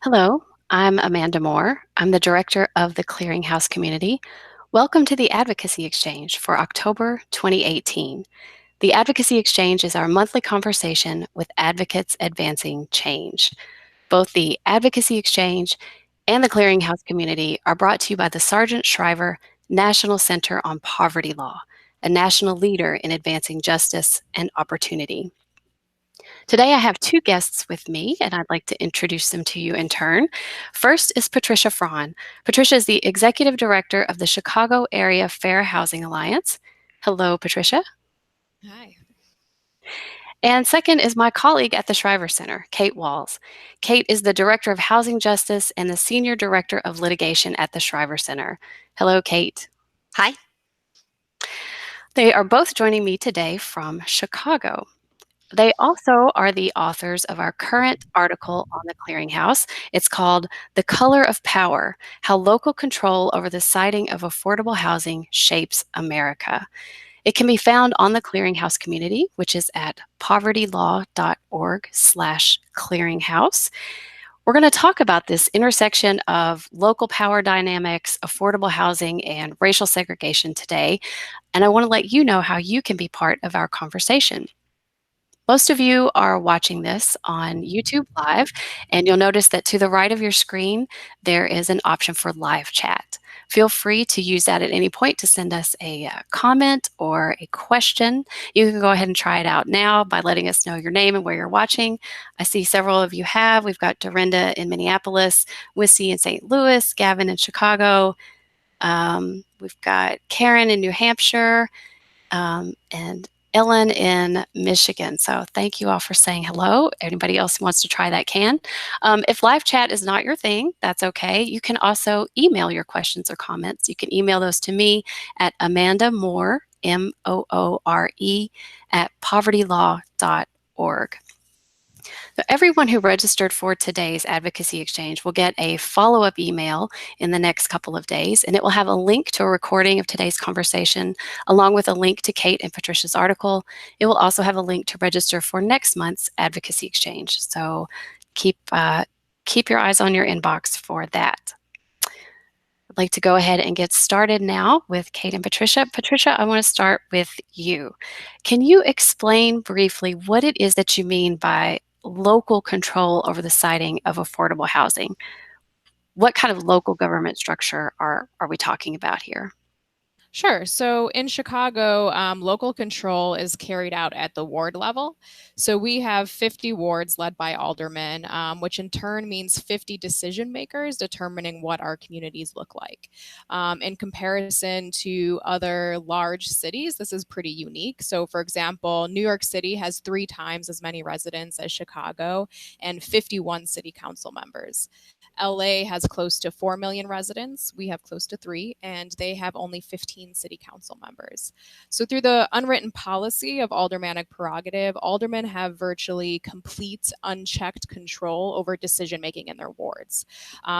Hello, I'm Amanda Moore. I'm the director of the Clearinghouse Community. Welcome to the Advocacy Exchange for October 2018. The Advocacy Exchange is our monthly conversation with advocates advancing change. Both the Advocacy Exchange and the Clearinghouse Community are brought to you by the Sargent Shriver National Center on Poverty Law, a national leader in advancing justice and opportunity. Today, I have two guests with me, and I'd like to introduce them to you in turn. First is Patricia Fron. Patricia is the Executive Director of the Chicago Area Fair Housing Alliance. Hello, Patricia. Hi. And second is my colleague at the Shriver Center, Kate Walz. Kate is the Director of Housing Justice and the Senior Director of Litigation at the Shriver Center. Hello, Kate. Hi. They are both joining me today from Chicago. They also are the authors of our current article on the Clearinghouse. It's called The Color of Power: How Local Control Over the Siting of Affordable Housing Shapes America. It can be found on the Clearinghouse Community, which is at povertylaw.org/clearinghouse. We're going to talk about this intersection of local power dynamics, affordable housing, and racial segregation today. And I want to let you know how you can be part of our conversation. Most of you are watching this on YouTube Live, and you'll notice that to the right of your screen, there is an option for live chat. Feel free to use that at any point to send us a comment or a question. You can go ahead and try it out now by letting us know your name and where you're watching. I see several of you have. We've got Dorinda in Minneapolis, Wissy in St. Louis, Gavin in Chicago. We've got Karen in New Hampshire, and Ellen in Michigan. So thank you all for saying hello. Anybody else who wants to try that can. If live chat is not your thing, that's okay. You can also email your questions or comments. You can email those to me at Amanda Moore, Moore, at povertylaw.org. So everyone who registered for today's Advocacy Exchange will get a follow-up email in the next couple of days, and it will have a link to a recording of today's conversation, along with a link to Kate and Patricia's article. It will also have a link to register for next month's Advocacy Exchange. So keep your eyes on your inbox for that. I'd like to go ahead and get started now with Kate and Patricia. Patricia, I want to start with you. Can you explain briefly what it is that you mean by local control over the siting of affordable housing? What kind of local government structure are we talking about here? Sure. So in Chicago, local control is carried out at the ward level. So we have 50 wards led by aldermen, which in turn means 50 decision makers determining what our communities look like. In comparison to other large cities, this is pretty unique. So for example, New York City has 3 times as many residents as Chicago and 51 city council members. LA has close to 4 million residents. We have close to 3, and they have only 15 city council members. So through the unwritten policy of aldermanic prerogative, aldermen have virtually complete unchecked control over decision making in their wards.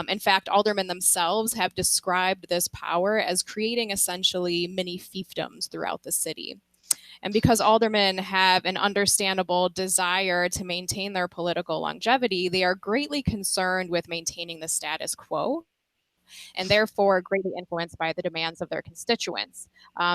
In fact, aldermen themselves have described this power as creating essentially mini fiefdoms throughout the city. And because aldermen have an understandable desire to maintain their political longevity, they are greatly concerned with maintaining the status quo and therefore greatly influenced by the demands of their constituents.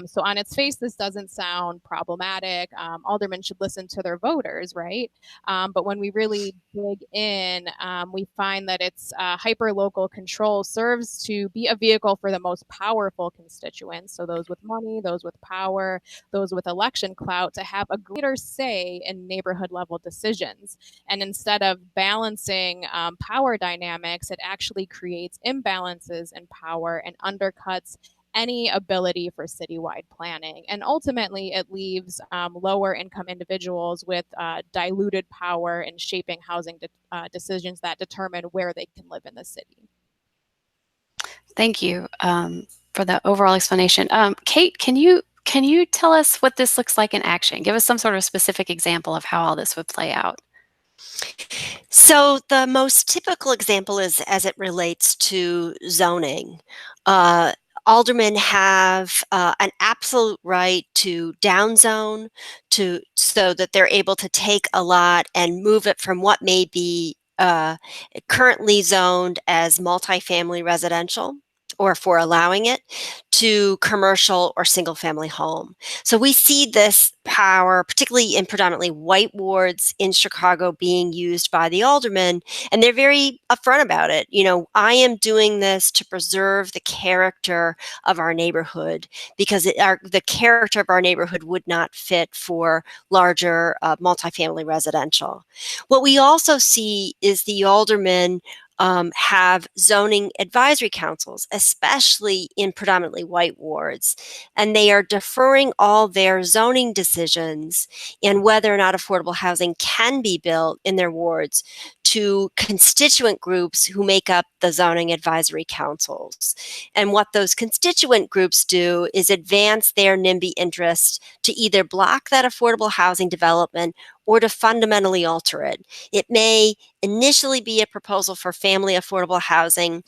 So on its face, this doesn't sound problematic. Aldermen should listen to their voters, right? But when we really dig in, we find that its hyper-local control serves to be a vehicle for the most powerful constituents, so those with money, those with power, those with election clout, to have a greater say in neighborhood-level decisions. And instead of balancing power dynamics, it actually creates imbalances in power and undercuts any ability for citywide planning. And ultimately, it leaves lower income individuals with diluted power in shaping housing decisions that determine where they can live in the city. Thank you for the overall explanation. Kate, can you tell us what this looks like in action? Give us some sort of specific example of how all this would play out. So the most typical example is as it relates to zoning. Aldermen have an absolute right to downzone so that they're able to take a lot and move it from what may be currently zoned as multifamily residential, or for allowing it, to commercial or single family home. So we see this power, particularly in predominantly white wards in Chicago, being used by the aldermen, and they're very upfront about it. I am doing this to preserve the character of our neighborhood, because the character of our neighborhood would not fit for larger multifamily residential. What we also see is the aldermen have zoning advisory councils, especially in predominantly white wards, and they are deferring all their zoning decisions and whether or not affordable housing can be built in their wards to constituent groups who make up the zoning advisory councils. And what those constituent groups do is advance their NIMBY interest to either block that affordable housing development or to fundamentally alter it. It may initially be a proposal for family affordable housing.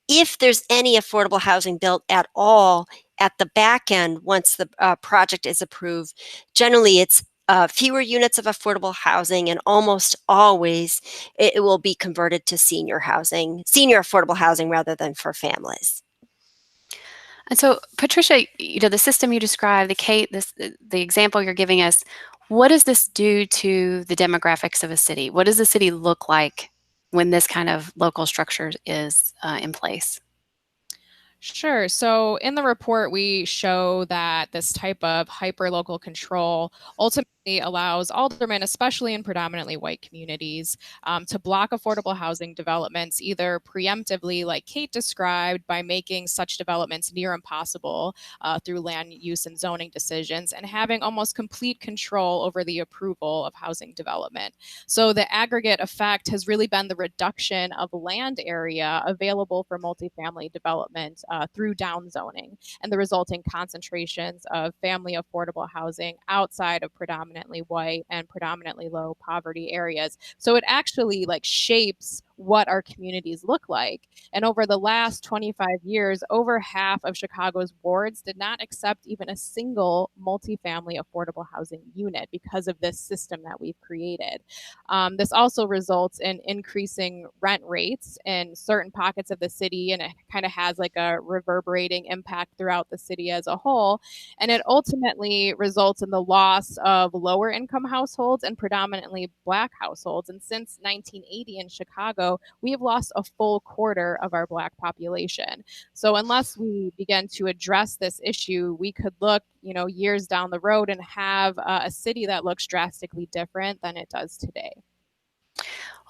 If there's any affordable housing built at all at the back end, once the project is approved, generally it's fewer units of affordable housing, and almost always it will be converted to senior affordable housing rather than for families. And so, Patricia, the system you described, the example you're giving us, what does this do to the demographics of a city? What does the city look like when this kind of local structure is in place? Sure. So in the report, we show that this type of hyperlocal control ultimately allows aldermen, especially in predominantly white communities, to block affordable housing developments either preemptively, like Kate described, by making such developments near impossible through land use and zoning decisions, and having almost complete control over the approval of housing development. So the aggregate effect has really been the reduction of land area available for multifamily development through downzoning, and the resulting concentrations of family affordable housing outside of predominantly white and predominantly low poverty areas. So it actually shapes what our communities look like. And over the last 25 years, over half of Chicago's wards did not accept even a single multifamily affordable housing unit because of this system that we've created. This also results in increasing rent rates in certain pockets of the city, and it kind of has a reverberating impact throughout the city as a whole. And it ultimately results in the loss of lower income households and predominantly Black households. And since 1980 in Chicago, we have lost a full quarter of our Black population. So unless we begin to address this issue, we could look years down the road and have a city that looks drastically different than it does today.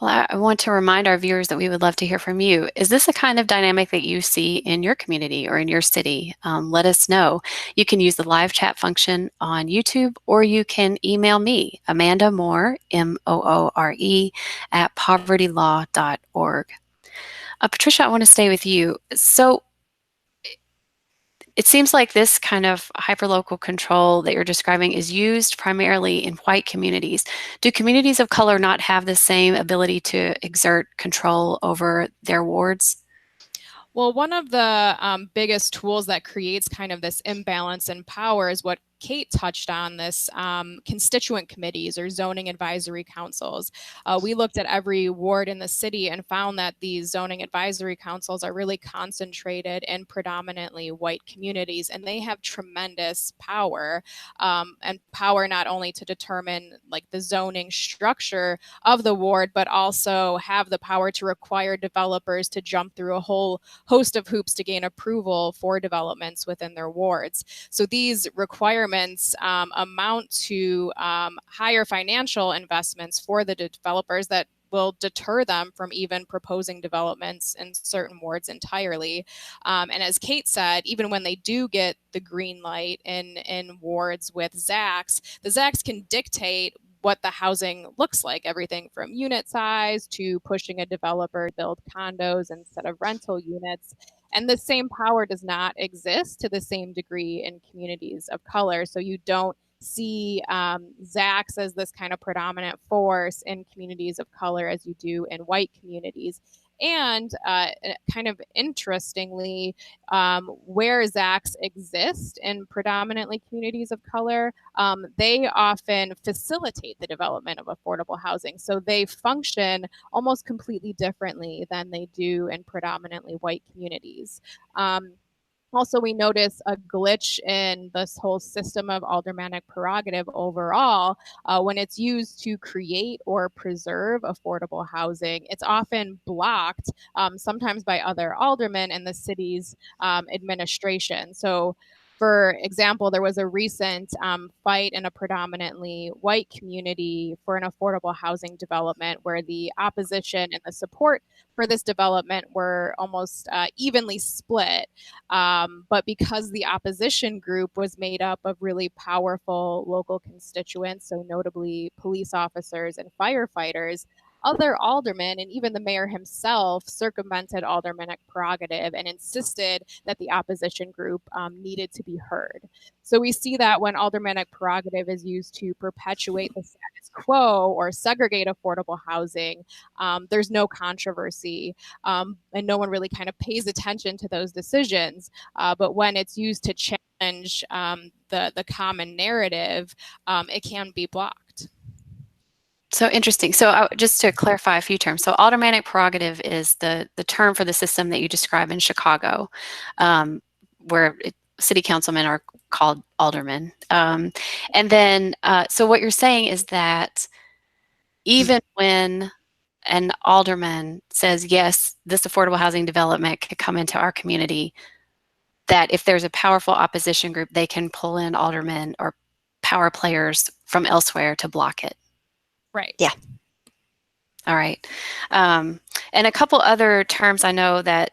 Well, I want to remind our viewers that we would love to hear from you. Is this a kind of dynamic that you see in your community or in your city? Let us know. You can use the live chat function on YouTube, or you can email me, Amanda Moore, Moore, at povertylaw.org. Patricia, I want to stay with you. So it seems like this kind of hyperlocal control that you're describing is used primarily in white communities. Do communities of color not have the same ability to exert control over their wards? Well, one of the biggest tools that creates kind of this imbalance in power is what Kate touched on, this constituent committees or zoning advisory councils. We looked at every ward in the city and found that these zoning advisory councils are really concentrated in predominantly white communities, and they have tremendous power, and power not only to determine the zoning structure of the ward, but also have the power to require developers to jump through a whole host of hoops to gain approval for developments within their wards. So these requirements amount to higher financial investments for the developers that will deter them from even proposing developments in certain wards entirely. And as Kate said, even when they do get the green light in wards with ZACs, the ZACs can dictate what the housing looks like, everything from unit size to pushing a developer to build condos instead of rental units. And the same power does not exist to the same degree in communities of color. So you don't see ZACs as this kind of predominant force in communities of color as you do in white communities. And kind of interestingly, where ZACs exist in predominantly communities of color, they often facilitate the development of affordable housing. So they function almost completely differently than they do in predominantly white communities. Also, we notice a glitch in this whole system of aldermanic prerogative overall. When it's used to create or preserve affordable housing, it's often blocked, sometimes by other aldermen in the city's administration. So, for example, there was a recent fight in a predominantly white community for an affordable housing development where the opposition and the support for this development were almost evenly split. But because the opposition group was made up of really powerful local constituents, so notably police officers and firefighters, other aldermen and even the mayor himself circumvented aldermanic prerogative and insisted that the opposition group needed to be heard. So we see that when aldermanic prerogative is used to perpetuate the status quo or segregate affordable housing, there's no controversy, and no one really kind of pays attention to those decisions. But when it's used to challenge the common narrative, it can be blocked. So interesting. So just to clarify a few terms. So aldermanic prerogative is the term for the system that you describe in Chicago, where city councilmen are called aldermen. And then, so what you're saying is that even when an alderman says, yes, this affordable housing development could come into our community, that if there's a powerful opposition group, they can pull in aldermen or power players from elsewhere to block it. Right. Yeah. All right. And a couple other terms I know that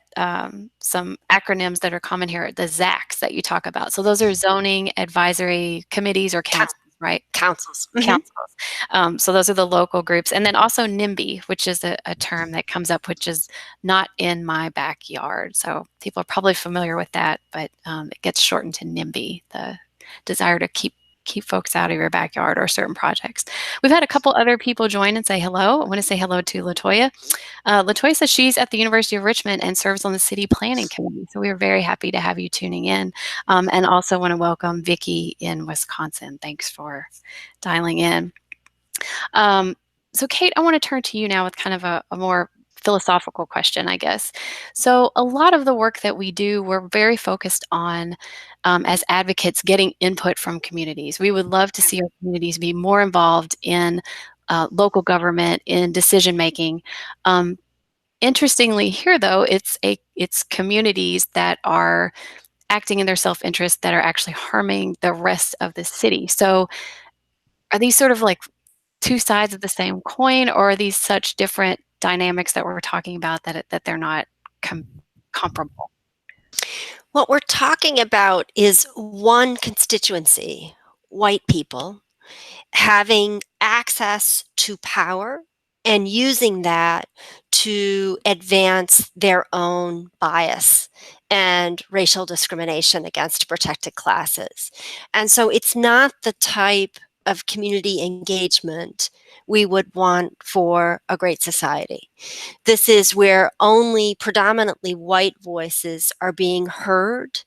some acronyms that are common here, the ZACs that you talk about. So those are zoning advisory committees or councils, right? Councils. Councils. So those are the local groups. And then also NIMBY, which is a term that comes up, which is not in my backyard. So people are probably familiar with that, but it gets shortened to NIMBY, the desire to keep folks out of your backyard or certain projects. We've had a couple other people join and say hello. I want to say hello to Latoya. Latoya says she's at the University of Richmond and serves on the City Planning Committee. So we are very happy to have you tuning in. And also want to welcome Vicki in Wisconsin. Thanks for dialing in. So Kate, I want to turn to you now with kind of a more philosophical question, I guess. So a lot of the work that we do, we're very focused on as advocates getting input from communities. We would love to see our communities be more involved in local government, in decision making. Interestingly here though, it's communities that are acting in their self-interest that are actually harming the rest of the city. So are these sort of like two sides of the same coin, or are these such different dynamics that we're talking about that they're not comparable? What we're talking about is one constituency, white people, having access to power and using that to advance their own bias and racial discrimination against protected classes. And so it's not the type of community engagement we would want for a great society. This is where only predominantly white voices are being heard,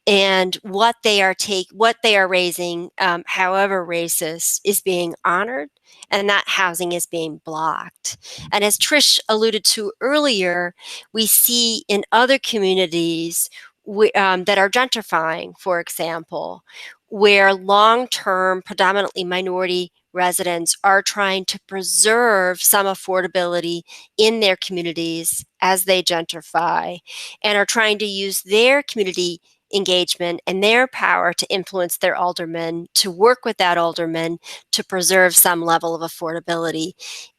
and what they are raising, however racist, is being honored, and that housing is being blocked. And as Trish alluded to earlier, we see in other communities that are gentrifying, for example, where long-term, predominantly minority residents are trying to preserve some affordability in their communities as they gentrify, and are trying to use their community engagement and their power to influence their aldermen, to work with that alderman to preserve some level of affordability.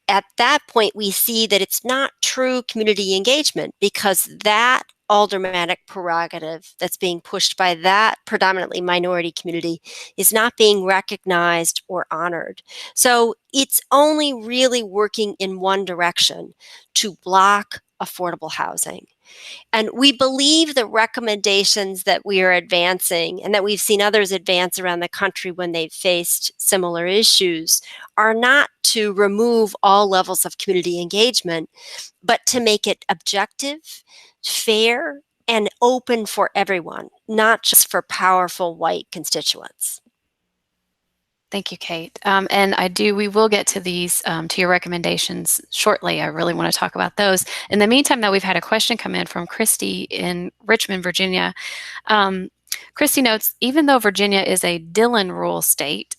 At that point, we see that it's not true community engagement, because that aldermanic prerogative that's being pushed by that predominantly minority community is not being recognized or honored. So it's only really working in one direction, to block affordable housing. And we believe the recommendations that we are advancing and that we've seen others advance around the country when they've faced similar issues are not to remove all levels of community engagement, but to make it objective, fair, and open for everyone, not just for powerful white constituents. Thank you, Kate. And we will get to these, to your recommendations shortly. I really want to talk about those. In the meantime, though, we've had a question come in from Christy in Richmond, Virginia. Christy notes, even though Virginia is a Dillon rule state,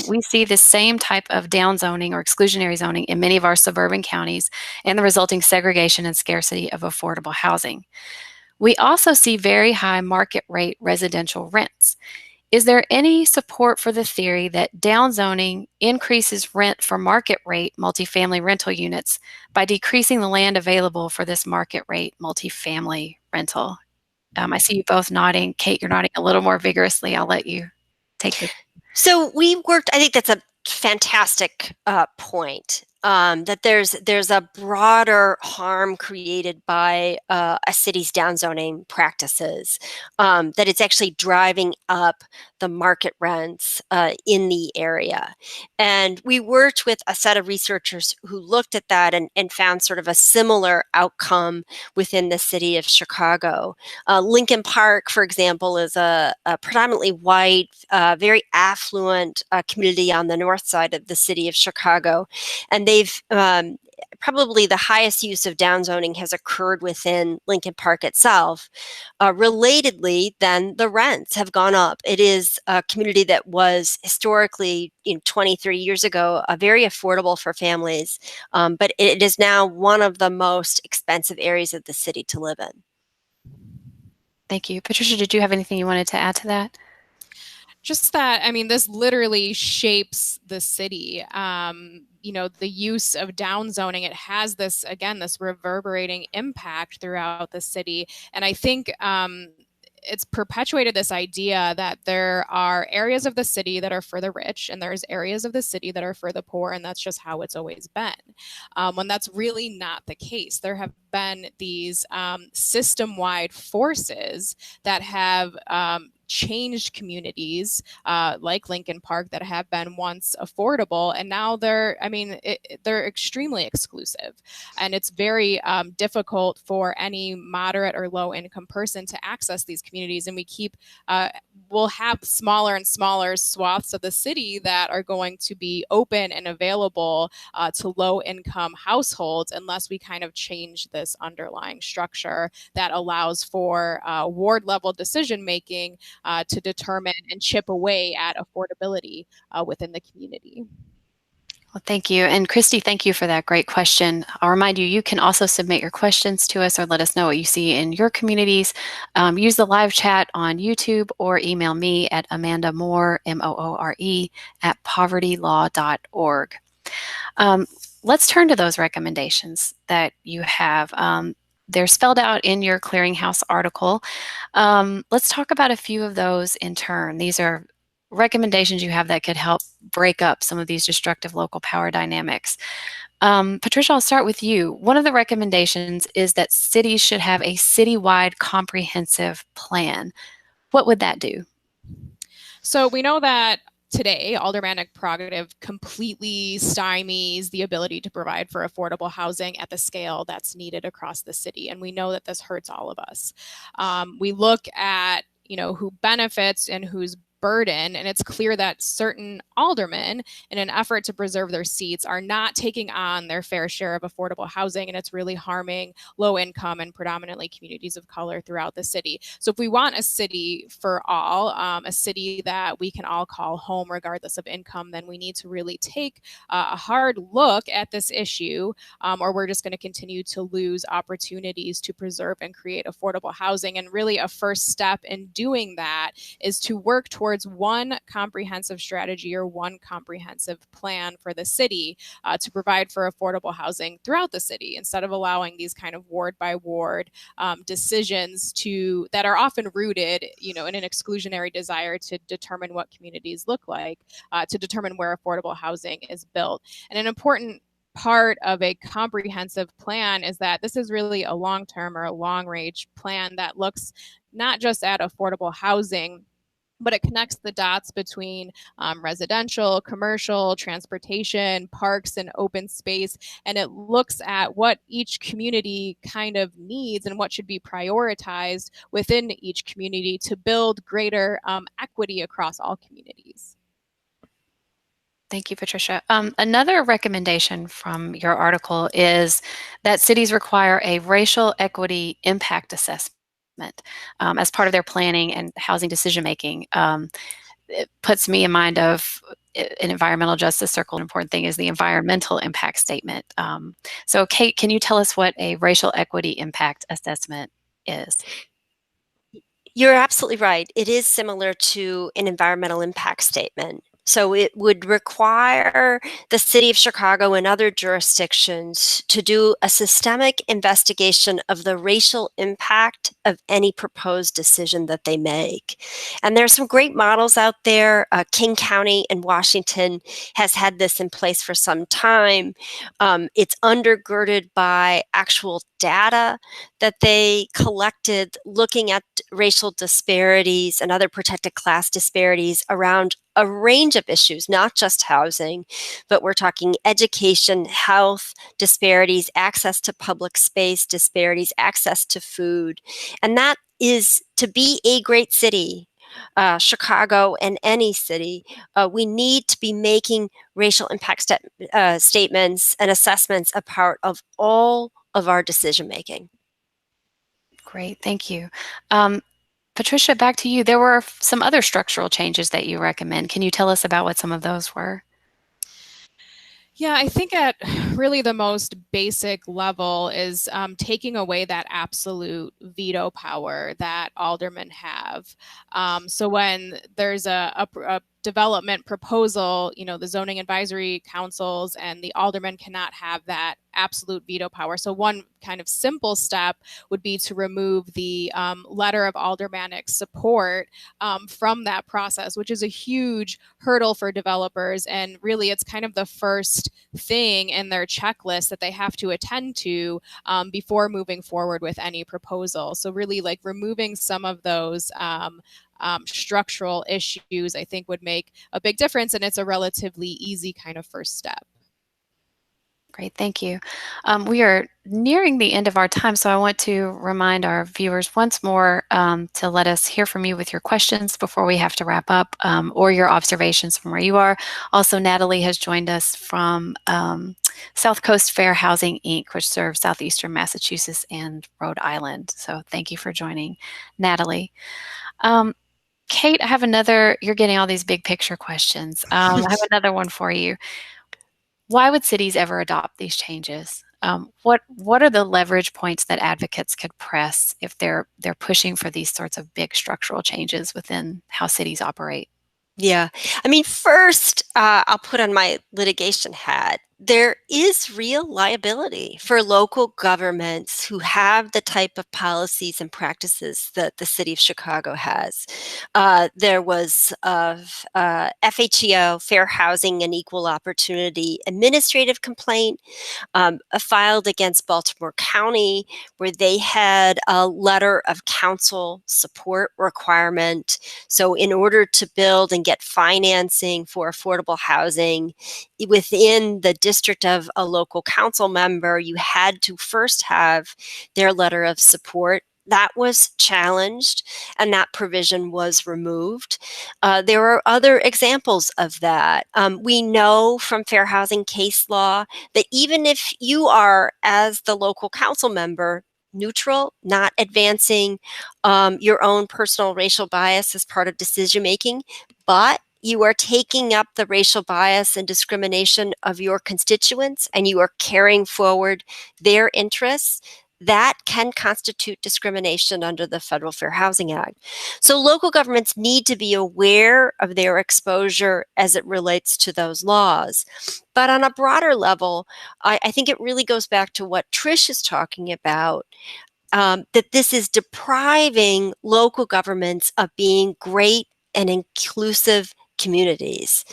we see the same type of downzoning or exclusionary zoning in many of our suburban counties and the resulting segregation and scarcity of affordable housing. We also see very high market rate residential rents. Is there any support for the theory that downzoning increases rent for market rate multifamily rental units by decreasing the land available for this market rate multifamily rental? I see you both nodding. Kate, you're nodding a little more vigorously. I'll let you take this. So I think that's a fantastic point. That there's a broader harm created by a city's downzoning practices, that it's actually driving up the market rents in the area. And we worked with a set of researchers who looked at that and found sort of a similar outcome within the city of Chicago. Lincoln Park, for example, is a predominantly white, very affluent community on the north side of the city of Chicago. And they've probably the highest use of downzoning has occurred within Lincoln Park itself. Relatedly, then the rents have gone up. It is a community that was historically, 20, 30 years ago, very affordable for families, but it is now one of the most expensive areas of the city to live in. Thank you. Patricia, did you have anything you wanted to add to that? Just that, I mean, this literally shapes the city. The use of downzoning, it has this reverberating impact throughout the city. And I think it's perpetuated this idea that there are areas of the city that are for the rich and there's areas of the city that are for the poor, and that's just how it's always been. When that's really not the case. There have been these system-wide forces that have changed communities like Lincoln Park that have been once affordable, and now they're extremely exclusive, and it's very difficult for any moderate or low income person to access these communities. And we'll have smaller and smaller swaths of the city that are going to be open and available to low income households unless we kind of change this underlying structure that allows for ward level decision making to determine and chip away at affordability within the community. Well, thank you. And Christy, thank you for that great question. I'll remind you, you can also submit your questions to us or let us know what you see in your communities. Use the live chat on YouTube or email me at amandamoore, Moore, at povertylaw.org. Let's turn to those recommendations that you have. They're spelled out in your Clearinghouse article. Let's talk about a few of those in turn. These are recommendations you have that could help break up some of these destructive local power dynamics. Patricia, I'll start with you. One of the recommendations is that cities should have a citywide comprehensive plan. What would that do? So we know that today, aldermanic prerogative completely stymies the ability to provide for affordable housing at the scale that's needed across the city. And we know that this hurts all of us. We look at, who benefits and who's burden, and it's clear that certain aldermen, in an effort to preserve their seats, are not taking on their fair share of affordable housing, and it's really harming low income and predominantly communities of color throughout the city. So if we want a city for all, a city that we can all call home regardless of income, then we need to really take a hard look at this issue, or we're just going to continue to lose opportunities to preserve and create affordable housing. And really a first step in doing that is to work towards one comprehensive strategy or one comprehensive plan for the city to provide for affordable housing throughout the city, instead of allowing these kind of ward by ward decisions that are often rooted, in an exclusionary desire to determine what communities look like, to determine where affordable housing is built. And an important part of a comprehensive plan is that this is really a long-term or a long-range plan that looks not just at affordable housing, but it connects the dots between residential, commercial, transportation, parks, and open space. And it looks at what each community kind of needs and what should be prioritized within each community to build greater equity across all communities. Thank you, Patricia. Another recommendation from your article is that cities require a racial equity impact assessment as part of their planning and housing decision making. It puts me in mind of an environmental justice circle. An important thing is the environmental impact statement. So, Kate, can you tell us what a racial equity impact assessment is? You're absolutely right. It is similar to an environmental impact statement. So it would require the city of Chicago and other jurisdictions to do a systemic investigation of the racial impact of any proposed decision that they make. And there's some great models out there. King County in Washington has had this in place for some time. It's undergirded by actual data that they collected looking at racial disparities and other protected class disparities around a range of issues, not just housing, but we're talking education, health disparities, access to public space disparities, access to food. And that is to be a great city. Chicago and any city, we need to be making racial impact statements and assessments a part of all of our decision making. Great, thank you. Patricia, back to you. There were some other structural changes that you recommend. Can you tell us about what some of those were? Yeah, I think at really the most basic level is taking away that absolute veto power that aldermen have. So when there's a development proposal, the zoning advisory councils and the aldermen cannot have that absolute veto power. So one kind of simple step would be to remove the letter of aldermanic support from that process, which is a huge hurdle for developers. And really, it's kind of the first thing in their checklist that they have to attend to before moving forward with any proposal. So really, like removing some of those structural issues, I think would make a big difference. And it's a relatively easy kind of first step. Great, thank you. We are nearing the end of our time, so I want to remind our viewers once more to let us hear from you with your questions before we have to wrap up, or your observations from where you are. Also, Natalie has joined us from South Coast Fair Housing, Inc., which serves southeastern Massachusetts and Rhode Island. So thank you for joining, Natalie. Kate, I have another, you're getting all these big picture questions. I have another one for you. Why would cities ever adopt these changes? What are the leverage points that advocates could press if they're pushing for these sorts of big structural changes within how cities operate? Yeah. I mean, first, I'll put on my litigation hat. There is real liability for local governments who have the type of policies and practices that the city of Chicago has. There was a FHEO, Fair Housing and Equal Opportunity administrative complaint filed against Baltimore County, where they had a letter of council support requirement. So in order to build and get financing for affordable housing within the district of a local council member, you had to first have their letter of support. That was challenged, and that provision was removed. There are other examples of that. We know from fair housing case law that even if you are, as the local council member, neutral, not advancing your own personal racial bias as part of decision making, but you are taking up the racial bias and discrimination of your constituents and you are carrying forward their interests, that can constitute discrimination under the Federal Fair Housing Act. So local governments need to be aware of their exposure as it relates to those laws. But on a broader level, I think it really goes back to what Trish is talking about, that this is depriving local governments of being great and inclusive communities,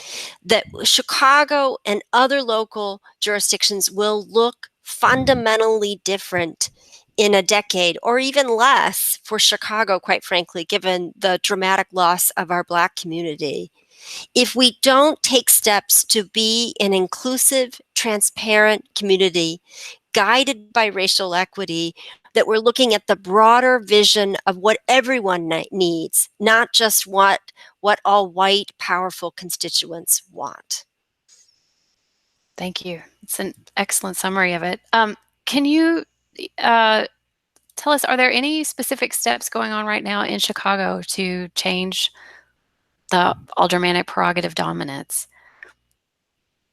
that Chicago and other local jurisdictions will look fundamentally different in a decade, or even less for Chicago, quite frankly, given the dramatic loss of our Black community. If we don't take steps to be an inclusive, transparent community guided by racial equity, that we're looking at the broader vision of what everyone needs, not just what all white, powerful constituents want. Thank you. It's an excellent summary of it. Can you tell us, are there any specific steps going on right now in Chicago to change the aldermanic prerogative dominance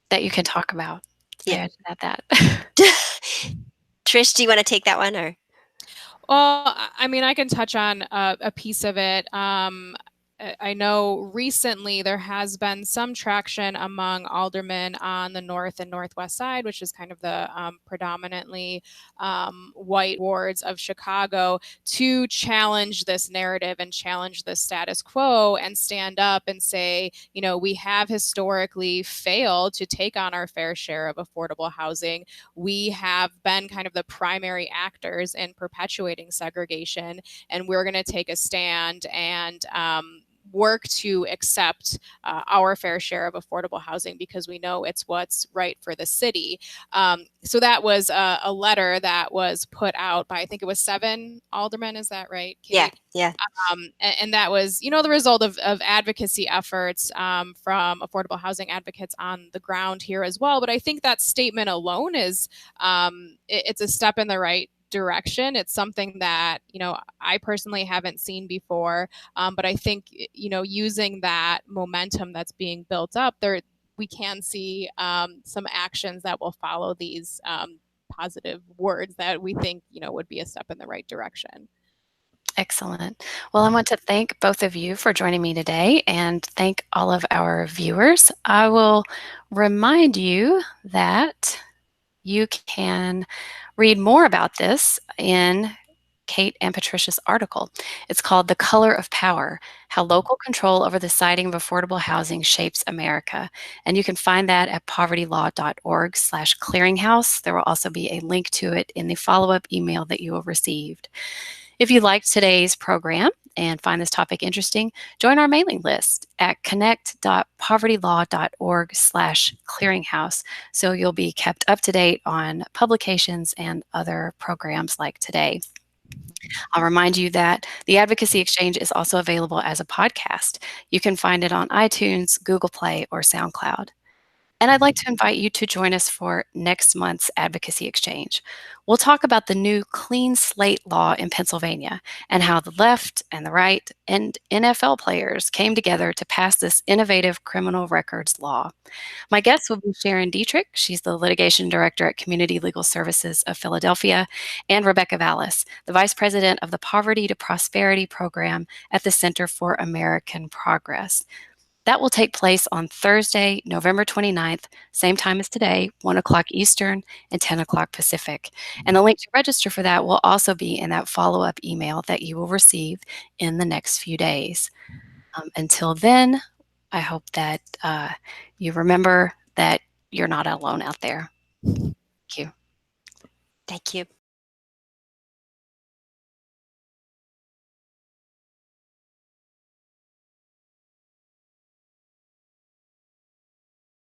that you can talk about? Say Yeah. I should add that. Trish, do you want to take that one, or? Well, I mean, I can touch on a piece of it. I know recently there has been some traction among aldermen on the north and northwest side, which is kind of the predominantly white wards of Chicago, to challenge this narrative and challenge the status quo and stand up and say, you know, we have historically failed to take on our fair share of affordable housing. We have been kind of the primary actors in perpetuating segregation, and we're going to take a stand and work to accept our fair share of affordable housing because we know it's what's right for the city. So that was a letter that was put out by, I think it was 7 aldermen. Is that right, Kate? Yeah. And that was, you know, the result of advocacy efforts from affordable housing advocates on the ground here as well. But I think that statement alone is, it's a step in the right direction. It's something that, you know, I personally haven't seen before. But I think, you know, using that momentum that's being built up there, we can see some actions that will follow these positive words that we think, you know, would be a step in the right direction. Excellent. Well, I want to thank both of you for joining me today and thank all of our viewers. I will remind you that you can read more about this in Kate and Patricia's article. It's called The Color of Power: How Local Control Over the Siting of Affordable Housing Shapes America. And you can find that at povertylaw.org/clearinghouse. There will also be a link to it in the follow-up email that you will receive. If you liked today's program and find this topic interesting, join our mailing list at connect.povertylaw.org/clearinghouse so you'll be kept up to date on publications and other programs like today. I'll remind you that the Advocacy Exchange is also available as a podcast. You can find it on iTunes, Google Play, or SoundCloud. And I'd like to invite you to join us for next month's Advocacy Exchange. We'll talk about the new clean slate law in Pennsylvania and how the left and the right and NFL players came together to pass this innovative criminal records law. My guests will be Sharon Dietrich. She's the litigation director at Community Legal Services of Philadelphia, and Rebecca Vallis, the vice president of the Poverty to Prosperity program at the Center for American Progress. That will take place on Thursday, November 29th, same time as today, 1 o'clock Eastern and 10 o'clock Pacific. And the link to register for that will also be in that follow-up email that you will receive in the next few days. Until then, I hope that you remember that you're not alone out there. Thank you. Thank you.